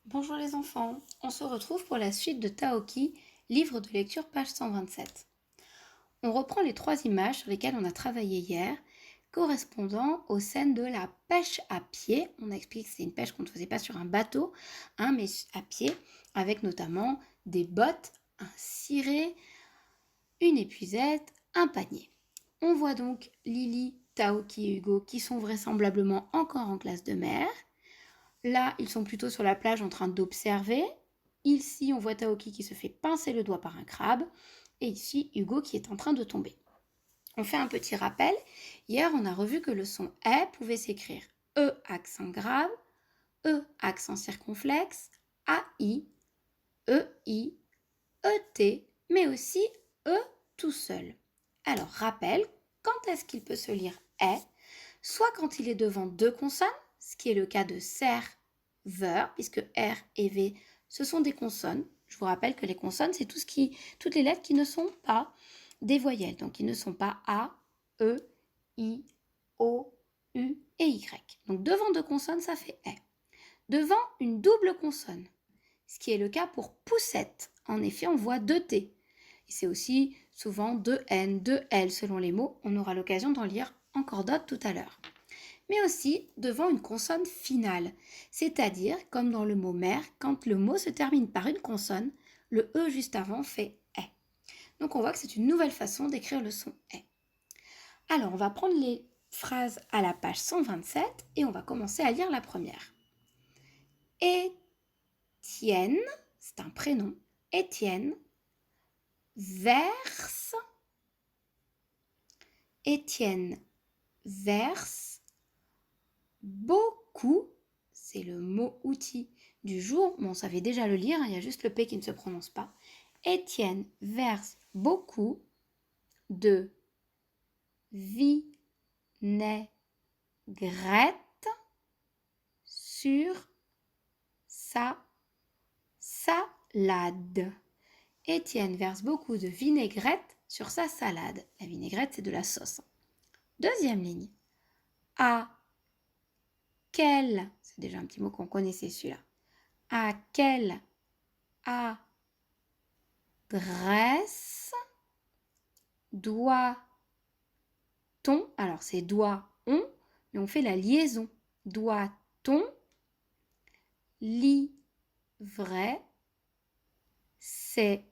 Bonjour les enfants, on se retrouve pour la suite de Taoki, livre de lecture page 127. On reprend les 3 images sur lesquelles on a travaillé hier, correspondant aux scènes de la pêche à pied. On explique que c'est une pêche qu'on ne faisait pas sur un bateau, mais à pied, avec notamment des bottes, un ciré, une épuisette, un panier. On voit donc Lily, Taoki et Hugo qui sont vraisemblablement encore en classe de mer. Là, ils sont plutôt sur la plage en train d'observer. Ici, on voit Taoki qui se fait pincer le doigt par un crabe. Et ici, Hugo qui est en train de tomber. On fait un petit rappel. Hier, on a revu que le son E pouvait s'écrire E accent grave, E accent circonflexe, AI, EI, ET, mais aussi E tout seul. Alors, rappel, quand est-ce qu'il peut se lire E? Soit quand il est devant 2 consonnes, ce qui est le cas de serveur, puisque R et V, ce sont des consonnes. Je vous rappelle que les consonnes, c'est toutes les lettres qui ne sont pas des voyelles, donc qui ne sont pas A, E, I, O, U et Y. Donc devant 2 consonnes, ça fait E. Devant une double consonne, ce qui est le cas pour poussette. En effet, on voit 2 T. Et c'est aussi souvent 2 N, 2 L selon les mots. On aura l'occasion d'en lire encore d'autres tout à l'heure. Mais aussi devant une consonne finale, c'est-à-dire comme dans le mot mère, quand le mot se termine par une consonne, le E juste avant fait E. Donc on voit que c'est une nouvelle façon d'écrire le son E. Alors on va prendre les phrases à la page 127 et on va commencer à lire la première. Étienne, c'est un prénom, Étienne verse, Étienne verse beaucoup, c'est le mot outil du jour, mais on savait déjà le lire, il y a juste le P qui ne se prononce pas. Étienne verse beaucoup de vinaigrette sur sa salade. Étienne verse beaucoup de vinaigrette sur sa salade. La vinaigrette, c'est de la sauce. Deuxième ligne. À quelle, c'est déjà un petit mot qu'on connaissait celui-là. À quelle adresse doit-on, alors c'est doit-on, mais on fait la liaison. Doit-on livrer ces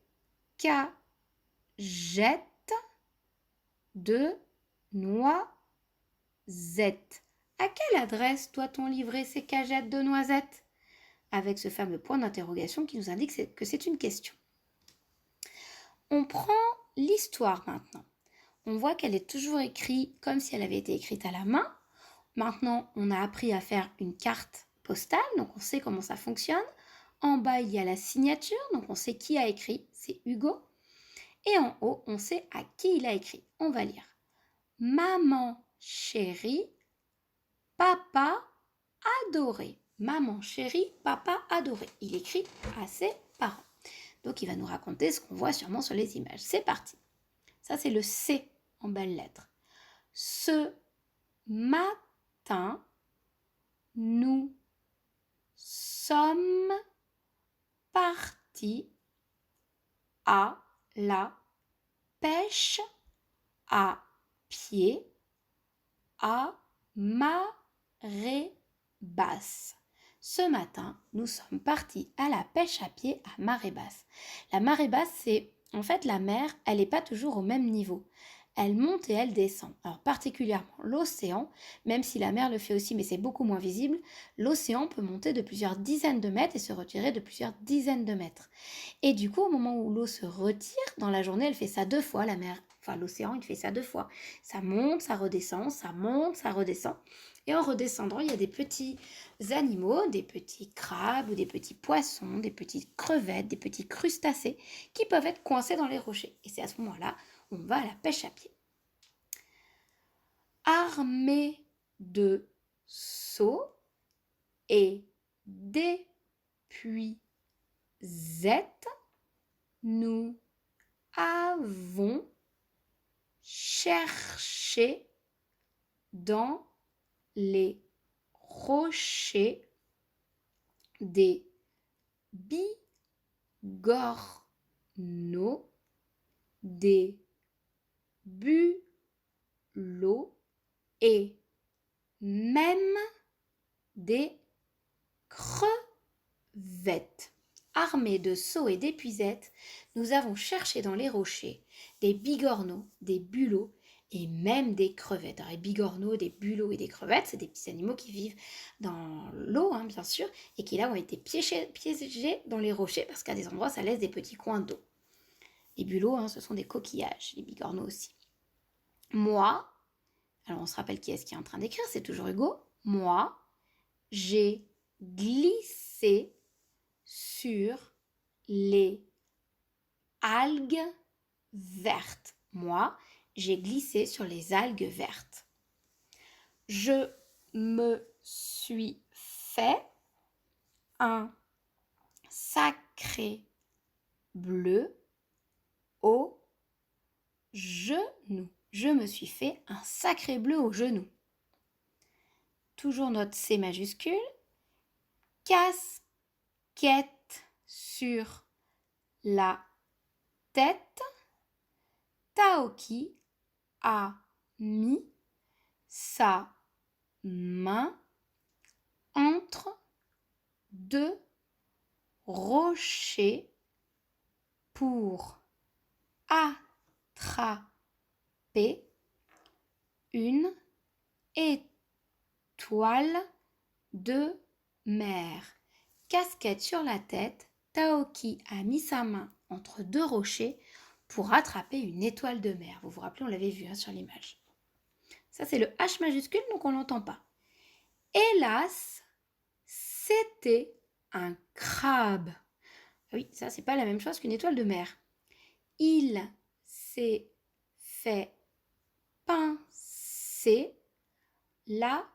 cagettes de noisettes? À quelle adresse doit-on livrer ces cagettes de noisettes? Avec ce fameux point d'interrogation qui nous indique que c'est une question. On prend l'histoire maintenant. On voit qu'elle est toujours écrite comme si elle avait été écrite à la main. Maintenant, on a appris à faire une carte postale, donc on sait comment ça fonctionne. En bas, il y a la signature, donc on sait qui a écrit, c'est Hugo. Et en haut, on sait à qui il a écrit. On va lire. Maman chérie, papa adoré. Maman chérie, papa adoré. Il écrit à ses parents. Donc il va nous raconter ce qu'on voit sûrement sur les images. C'est parti. Ça, c'est le C en belles lettres. Ce matin, nous sommes partis à la pêche à pied à marée basse. Ce matin, nous sommes partis à la pêche à pied à marée basse. La marée basse, c'est en fait la mer, elle n'est pas toujours au même niveau. Elle monte et elle descend. Alors particulièrement l'océan, même si la mer le fait aussi, mais c'est beaucoup moins visible, l'océan peut monter de plusieurs dizaines de mètres et se retirer de plusieurs dizaines de mètres. Et du coup, au moment où l'eau se retire, dans la journée, elle fait ça 2 fois, la mer. Enfin, l'océan, il fait ça 2 fois. Ça monte, ça redescend, ça monte, ça redescend. Et en redescendant, il y a des petits animaux, des petits crabes ou des petits poissons, des petites crevettes, des petits crustacés qui peuvent être coincés dans les rochers. Et c'est à ce moment-là, on va à la pêche à pied. Armés de seaux et d'épuisettes, nous avons cherché dans les rochers des bigorneaux, des bulots et même des crevettes. Armés de seaux et d'épuisettes, nous avons cherché dans les rochers des bigorneaux, des bulots et même des crevettes. Alors, les bigorneaux, des bulots et des crevettes, c'est des petits animaux qui vivent dans l'eau, bien sûr, et qui là ont été piégés dans les rochers parce qu'à des endroits, ça laisse des petits coins d'eau. Les bulots, ce sont des coquillages, les bigorneaux aussi. Moi, alors on se rappelle qui est-ce qui est en train d'écrire, c'est toujours Hugo. Moi, j'ai glissé sur les algues vertes. Moi, j'ai glissé sur les algues vertes. Je me suis fait un sacré bleu au genou. Je me suis fait un sacré bleu au genou. Toujours notre C majuscule. Casquette sur la tête. Taoki a mis sa main entre deux rochers pour attraper une étoile de mer. Casquette sur la tête, Taoki a mis sa main entre deux rochers pour attraper une étoile de mer. Vous vous rappelez, on l'avait vu sur l'image. Ça, c'est le H majuscule, donc on ne l'entend pas. Hélas, c'était un crabe. Oui, ça, c'est pas la même chose qu'une étoile de mer. Il s'est fait pincer la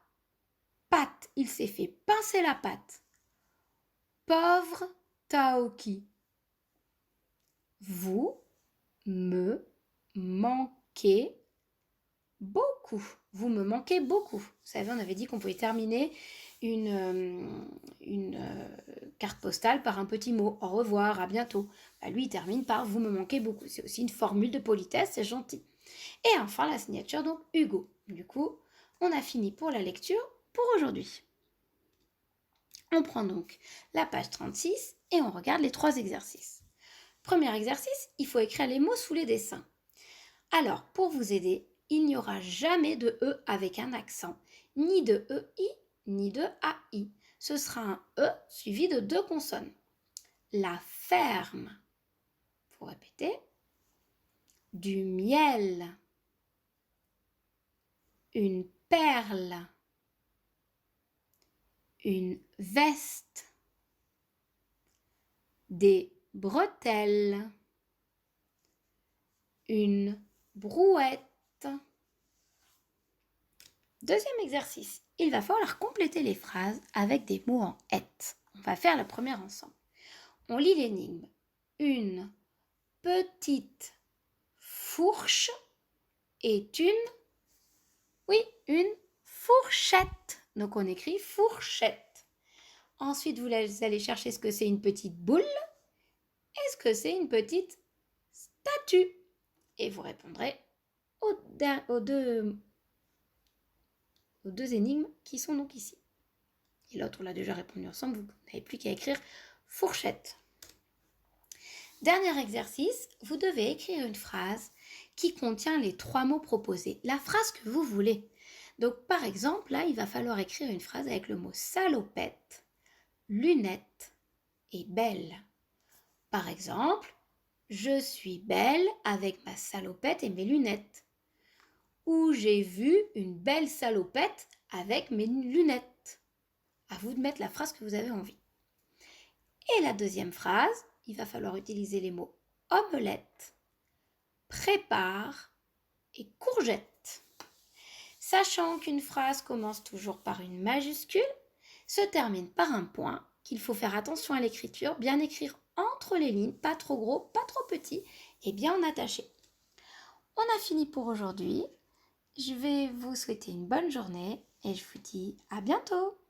patte. Il s'est fait pincer la patte. Pauvre Taoki, vous me manquez beaucoup. Vous me manquez beaucoup. Vous savez, on avait dit qu'on pouvait terminer une carte postale par un petit mot. Au revoir, à bientôt. Lui, il termine par vous me manquez beaucoup. C'est aussi une formule de politesse, c'est gentil. Et enfin, la signature, donc Hugo. Du coup, on a fini pour la lecture pour aujourd'hui. On prend donc la page 36 et on regarde les 3 exercices. Premier exercice, il faut écrire les mots sous les dessins. Alors, pour vous aider, il n'y aura jamais de E avec un accent, ni de EI, ni de AI. Ce sera un E suivi de 2 consonnes. La ferme, faut répéter, du miel, une perle, une veste, des bretelles, une brouette. Deuxième exercice, il va falloir compléter les phrases avec des mots en « et ». On va faire la première ensemble. On lit l'énigme. Une petite fourche est une fourchette. Donc on écrit fourchette. Ensuite, vous allez chercher ce que c'est une petite boule et ce que c'est une petite statue. Et vous répondrez aux deux énigmes qui sont donc ici. Et l'autre, on l'a déjà répondu ensemble, vous n'avez plus qu'à écrire fourchette. Dernier exercice, vous devez écrire une phrase qui contient les 3 mots proposés, la phrase que vous voulez. Donc par exemple, là, il va falloir écrire une phrase avec le mot salopette, lunette et belle. Par exemple, je suis belle avec ma salopette et mes lunettes. Ou j'ai vu une belle salopette avec mes lunettes. À vous de mettre la phrase que vous avez envie. Et la deuxième phrase, il va falloir utiliser les mots omelette, prépare et courgette. Sachant qu'une phrase commence toujours par une majuscule, se termine par un point, qu'il faut faire attention à l'écriture, bien écrire entre les lignes, pas trop gros, pas trop petit, et bien en attacher. On a fini pour aujourd'hui. Je vais vous souhaiter une bonne journée et je vous dis à bientôt.